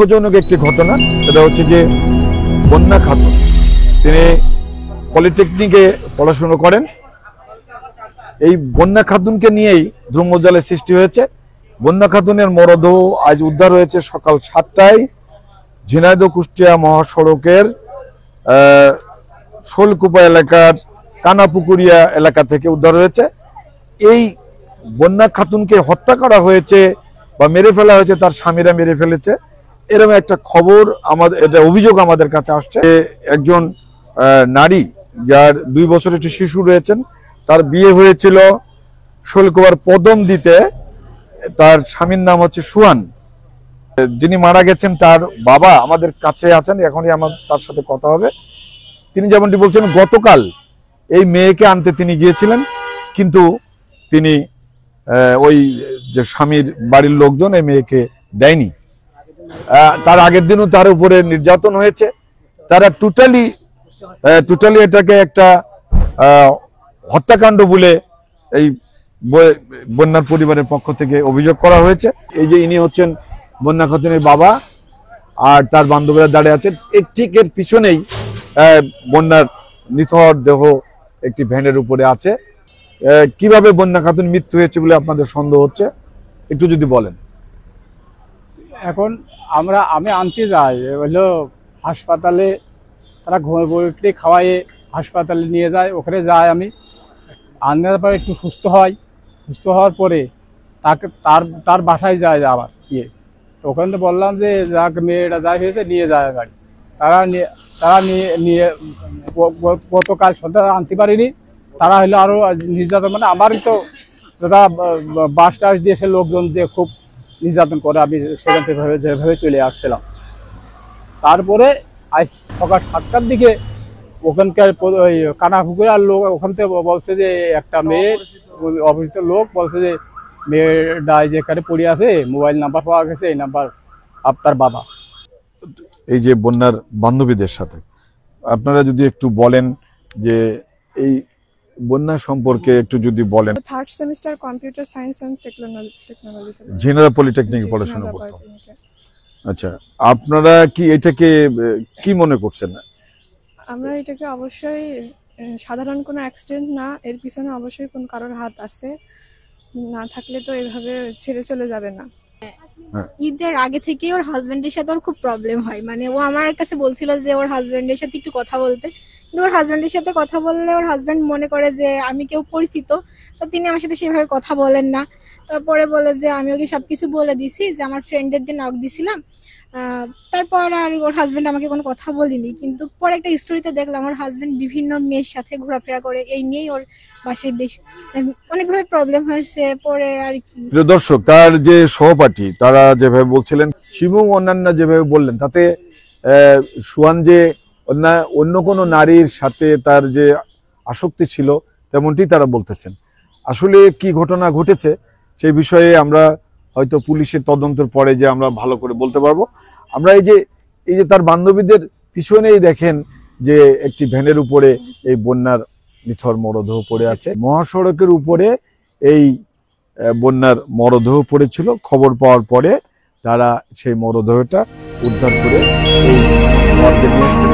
দুঃখজনক একটি ঘটনা। সেটা হচ্ছে যে বন্যা খাতুন, তিনি পলিটেকনিকে পড়াশুনো করেন। এই বন্যা খাতুনকে নিয়েই ধর্মজালের সৃষ্টি হয়েছে। বন্যা খাতুনের মরদেহ আজ উদ্ধার হয়েছে সকাল 7টায় ঝিনাইদহ কুষ্টিয়া মহাসড়কের শোলকুপা এলাকার কানাপুকুরিয়া এলাকা থেকে উদ্ধার হয়েছে। এই বন্যা খাতুনকে হত্যা করা হয়েছে বা মেরে ফেলা হয়েছে, তার স্বামীরা মেরে ফেলেছে, এরকম একটা খবর আমাদের, এটা অভিযোগ আমাদের কাছে আসছে। একজন নারী যার 2 বছরের একটি শিশু রয়েছেন, তার বিয়ে হয়েছিল শোলকুপার পদম দিতে। তার স্বামীর নাম হচ্ছে সুহান। যিনি মারা গেছেন তার বাবা আমাদের কাছে আছেন, এখনই আমার তার সাথে কথা হবে। তিনি যেমনটি বলছেন, গতকাল এই মেয়েকে আনতে তিনি গিয়েছিলেন, কিন্তু তিনি ওই যে স্বামীর বাড়ির লোকজন এই মেয়েকে দেয়নি। তার আগের দিনও তার উপরে নির্যাতন হয়েছে। তারা টোটালি এটাকে একটা হত্যাকাণ্ড বলে এই বন্যার পরিবারের পক্ষ থেকে অভিযোগ করা হয়েছে। এই যে ইনি হচ্ছেন বন্যা খাতুনের বাবা, আর তার বান্ধবীরা দাঁড়িয়ে আছেন। ঠিক এর পিছনেই বন্যার নিথর দেহ একটি ভ্যানের উপরে আছে। কিভাবে বন্যা খাতুন মৃত্যু হয়েছে বলে আপনাদের সন্দেহ হচ্ছে, একটু যদি বলেন। এখন আমি আনতে যাই হলো হাসপাতালে, তারা ঘুমে খাওয়াইয়ে হাসপাতালে নিয়ে যায়। ওখানে যাই আমি, আনার পরে একটু সুস্থ হওয়ার পরে তাকে তার বাসায় যায় আবার তো ওখানে তো বললাম যে যাক মেয়েটা যাই হয়েছে নিয়ে যায় গাড়ি। তারা নিয়ে গতকাল সন্ধ্যা আনতে পারিনি। তারা হলো আরো নির্যাতন, মানে আমারই তো দাদা বাস টাস দিয়েছে লোকজন যে খুব নির্যাতন করে। আমি সেখান থেকে যেভাবে চলে আসছিলাম। তারপরে আজ সকাল 7টার দিকে ওখানকার ওই কানাপুকুরার লোক ওখান থেকে বলছে যে একটা মেয়ে, অপরিচিত লোক বলছে যে মেয়েটা যেখানে পড়ে আছে, মোবাইল নাম্বার পাওয়া গেছে, এই নাম্বার আপনার বাবা। এই যে বন্যার বান্ধবীদের সাথে আপনারা যদি একটু বলেন যে এই বন্যা সম্পর্কে একটু যদি বলেন। 3rd semester computer science and technology Jhenaidah পলিটেকনিকে পড়াশোনা করতেন। আচ্ছা, আপনারা কি এটাকে কি মনে করছেন? আমরা এটাকে অবশ্যই সাধারণ কোনো অ্যাক্সিডেন্ট না, এর পিছনে অবশ্যই কোন কারোর হাত আছে, না থাকলে তো এভাবে ছেড়ে চলে যাবে না। ঈদের আগে থেকে ওর হাজবেন্ডের সাথে ওর খুব প্রবলেম হয়। মানে ও আমার কাছে বলছিল যে ওর হাজবেন্ডের সাথে একটু কথা বলতে, কিন্তু ওর হাজবেন্ডের সাথে কথা বললে ওর হাজবেন্ড মনে করে যে আমি কেউ পরিচিত, তো তিনি আমার সাথে সেভাবে কথা বলেন না। তারপরে বলে যে আমি ওকে সবকিছু বলে দিছি, যে আমার ফ্রেন্ডের দিন নক দিছিলাম। তারপর আর ওর হাজবেন্ড আমাকে কোনো কথা বলিনি। কিন্তু পরে একটা স্টোরিতে দেখলাম ওর হাজবেন্ড বিভিন্ন মেয়ের সাথে ঘোরাফেরা করে, এই নিয়েই ওর বাসায় বেশ অনেকভাবে প্রবলেম হয়েছে। পরে আর কি দর্শক, তার যে সহপাঠী তারা যেভাবে বলছিলেন, শিবু অন্যান্য যেভাবে বললেন, তাতে সুহান যে অন্য কোনো নারীর সাথে তার যে আসক্তি ছিল তেমনটি তারা বলতেছেন। আসলে কি ঘটনা ঘটেছে সেই বিষয়ে আমরা হয়তো পুলিশের তদন্তের পরে যে আমরা ভালো করে বলতে পারবো। আমরা এই যে তার বান্ধবীদের পিছনেই দেখেন যে একটি ভ্যানের উপরে এই বন্যার নিথর মরদেহ পড়ে আছে। মহাসড়কের উপরে এই বন্যার মরদেহ পড়েছিল। খবর পাওয়ার পরে তারা সেই মরদেহটা উদ্ধার করে এই মর্গে নিয়ে এসেছেন।